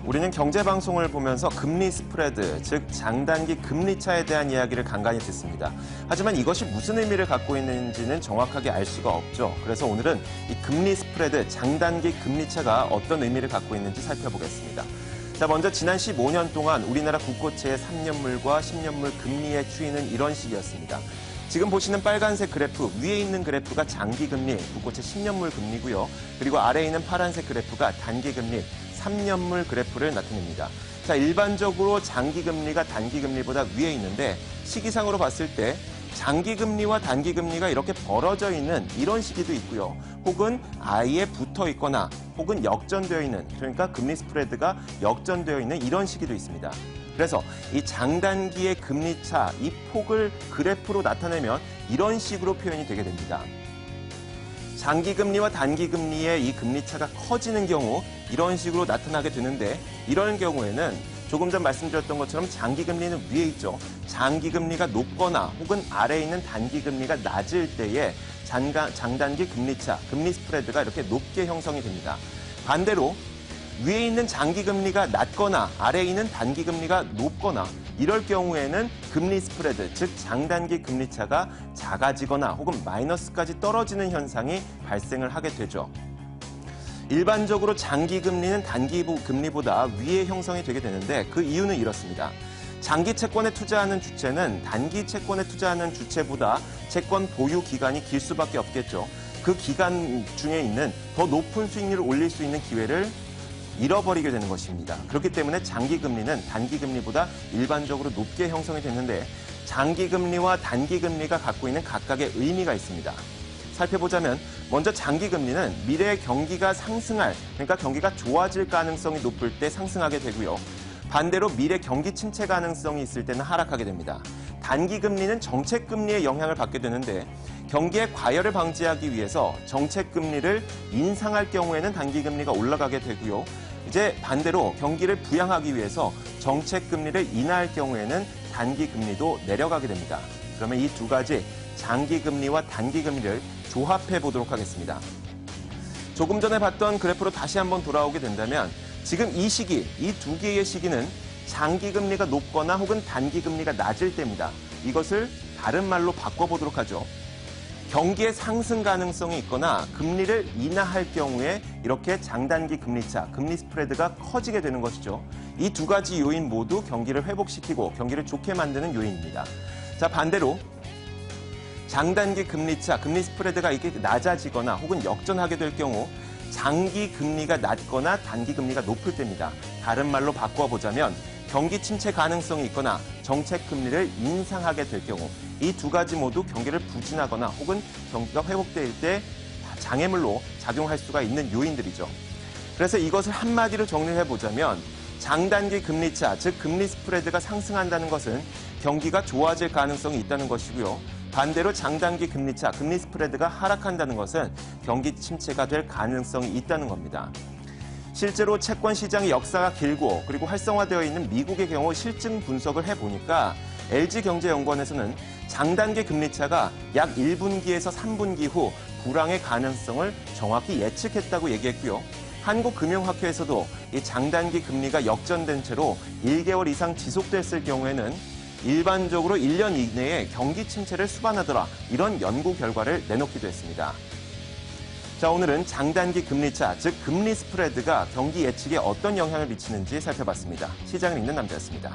우리는 경제방송을 보면서 금리 스프레드, 즉 장단기 금리차에 대한 이야기를 간간히 듣습니다. 하지만 이것이 무슨 의미를 갖고 있는지는 정확하게 알 수가 없죠. 그래서 오늘은 이 금리 스프레드, 장단기 금리차가 어떤 의미를 갖고 있는지 살펴보겠습니다. 자, 먼저 지난 15년 동안 우리나라 국고채의 3년물과 10년물 금리의 추이는 이런 식이었습니다. 지금 보시는 빨간색 그래프, 위에 있는 그래프가 장기금리, 국고채 10년물 금리고요. 그리고 아래에 있는 파란색 그래프가 단기금리, 3년물 그래프를 나타냅니다. 자, 일반적으로 장기금리가 단기금리보다 위에 있는데 시기상으로 봤을 때 장기금리와 단기금리가 이렇게 벌어져 있는 이런 시기도 있고요. 혹은 아예 붙어 있거나 혹은 역전되어 있는, 그러니까 금리 스프레드가 역전되어 있는 이런 시기도 있습니다. 그래서 이 장단기의 금리차, 이 폭을 그래프로 나타내면 이런 식으로 표현이 되게 됩니다. 장기금리와 단기금리의 이 금리차가 커지는 경우 이런 식으로 나타나게 되는데, 이런 경우에는 조금 전 말씀드렸던 것처럼 장기금리는 위에 있죠. 장기금리가 높거나 혹은 아래에 있는 단기금리가 낮을 때에 장단기 금리차, 금리 스프레드가 이렇게 높게 형성이 됩니다. 반대로 위에 있는 장기금리가 낮거나 아래에 있는 단기금리가 높거나 이럴 경우에는 금리 스프레드, 즉 장단기 금리차가 작아지거나 혹은 마이너스까지 떨어지는 현상이 발생을 하게 되죠. 일반적으로 장기금리는 단기금리보다 위에 형성이 되게 되는데 그 이유는 이렇습니다. 장기 채권에 투자하는 주체는 단기 채권에 투자하는 주체보다 채권 보유 기간이 길 수밖에 없겠죠. 그 기간 중에 있는 더 높은 수익률을 올릴 수 있는 기회를 잃어버리게 되는 것입니다. 그렇기 때문에 장기금리는 단기금리보다 일반적으로 높게 형성이 됐는데 장기금리와 단기금리가 갖고 있는 각각의 의미가 있습니다. 살펴보자면 먼저 장기금리는 미래의 경기가 상승할, 그러니까 경기가 좋아질 가능성이 높을 때 상승하게 되고요. 반대로 미래 경기 침체 가능성이 있을 때는 하락하게 됩니다. 단기금리는 정책금리의 영향을 받게 되는데 경기의 과열을 방지하기 위해서 정책금리를 인상할 경우에는 단기금리가 올라가게 되고요. 이제 반대로 경기를 부양하기 위해서 정책금리를 인하할 경우에는 단기금리도 내려가게 됩니다. 그러면 이 두 가지 장기금리와 단기금리를 조합해 보도록 하겠습니다. 조금 전에 봤던 그래프로 다시 한번 돌아오게 된다면 지금 이 시기, 이 두 개의 시기는 장기금리가 높거나 혹은 단기금리가 낮을 때입니다. 이것을 다른 말로 바꿔보도록 하죠. 경기의 상승 가능성이 있거나 금리를 인하할 경우에 이렇게 장단기 금리차, 금리 스프레드가 커지게 되는 것이죠. 이 두 가지 요인 모두 경기를 회복시키고 경기를 좋게 만드는 요인입니다. 자, 반대로 장단기 금리차, 금리 스프레드가 이렇게 낮아지거나 혹은 역전하게 될 경우 장기 금리가 낮거나 단기 금리가 높을 때입니다. 다른 말로 바꿔보자면 경기 침체 가능성이 있거나 정책 금리를 인상하게 될 경우 이 두 가지 모두 경기를 부진하거나 혹은 경기가 회복될 때 장애물로 작용할 수가 있는 요인들이죠. 그래서 이것을 한마디로 정리해보자면 장단기 금리차, 즉 금리 스프레드가 상승한다는 것은 경기가 좋아질 가능성이 있다는 것이고요. 반대로 장단기 금리차, 금리 스프레드가 하락한다는 것은 경기 침체가 될 가능성이 있다는 겁니다. 실제로 채권 시장의 역사가 길고 그리고 활성화되어 있는 미국의 경우 실증 분석을 해보니까 LG경제연구원에서는 장단기 금리차가 약 1분기에서 3분기 후 불황의 가능성을 정확히 예측했다고 얘기했고요. 한국금융학회에서도 이 장단기 금리가 역전된 채로 1개월 이상 지속됐을 경우에는 일반적으로 1년 이내에 경기 침체를 수반하더라, 이런 연구 결과를 내놓기도 했습니다. 자, 오늘은 장단기 금리차, 즉 금리 스프레드가 경기 예측에 어떤 영향을 미치는지 살펴봤습니다. 시장을 읽는 남자였습니다.